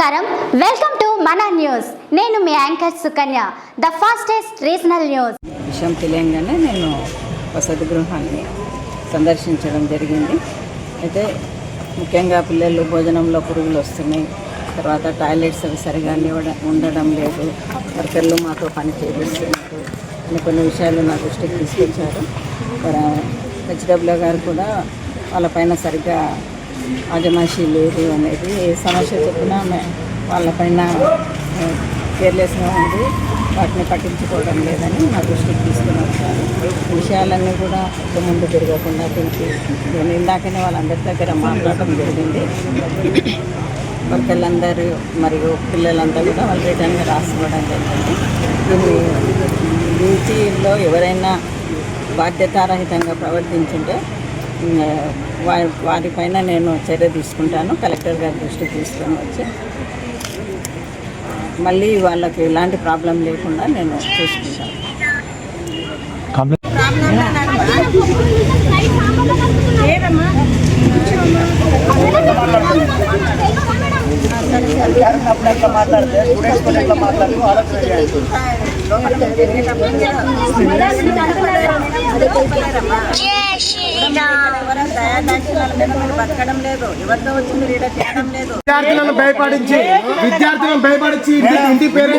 నమస్కారం, welcome to మన news. నేను మీ anchor Sukanya. The fastest regional news. విషయం తెలియంగానే నేను వసతి గృహాన్ని సందర్శించడం జరిగింది. అయితే ముఖ్యంగా పిల్లలు భోజనంలో పురుగులు వస్తున్నాయి, తర్వాత టాయిలెట్స్ అవి సరిగా ఉండడం లేదు, వర్కర్లు మాతో పని చేపిస్తున్నారు అని కొన్ని విషయాలు నా దృష్టికి తీసుకొచ్చారు. హెచ్డబ్ల్యూ గారు కూడా వాళ్ళపైన సరిగ్గా ఆజమాయిషీ లేదు అనేది ఏ సమస్య చెప్పినా వాళ్ళపైన కేర్లెస్గా ఉంది, వాటిని పట్టించుకోవడం లేదని నా దృష్టికి తీసుకుని వచ్చారు. విషయాలన్నీ కూడా ముందు తిరగకుండా తెలిసి నేను ఇందాకనే వాళ్ళందరి దగ్గర మాట్లాడటం జరిగింది. వర్కర్లందరూ మరియు పిల్లలంతా కూడా వాళ్ళు రిటర్న్గా రాసుకోవడం జరిగింది. దీన్ని డ్యూటీలో ఎవరైనా బాధ్యతారహితంగా ప్రవర్తించుంటే వారిపైన నేను చర్య తీసుకుంటాను. కలెక్టర్ గారి దృష్టికి తీసుకొని వచ్చి మళ్ళీ వాళ్ళకి ఎలాంటి ప్రాబ్లం లేకుండా నేను చూసుకుంటాను. విద్యార్థులను భయపడించి ఇంటి పేరు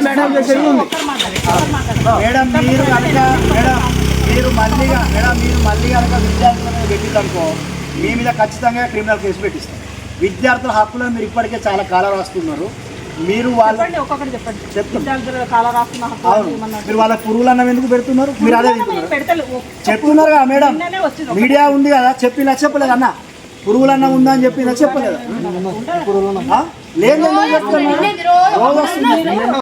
మేడం మీరు మళ్ళీ కనుక విద్యార్థులను పెట్టిందనుకో మీ మీద ఖచ్చితంగా క్రిమినల్ కేసు పెట్టిస్తాం. విద్యార్థుల హక్కులను మీరు ఇప్పటికే చాలా కాలం రాస్తున్నారు. మీరు వాళ్ళ మీరు వాళ్ళ పురుగులు అన్నం ఎందుకు పెడుతున్నారు? మీరు అదే చెప్తున్నారు కదా మేడం, మీడియా ఉంది కదా, చెప్పలేదు అన్న పురుగులు అన్నం ఉందని చెప్పినా చెప్పలేదు. లేదు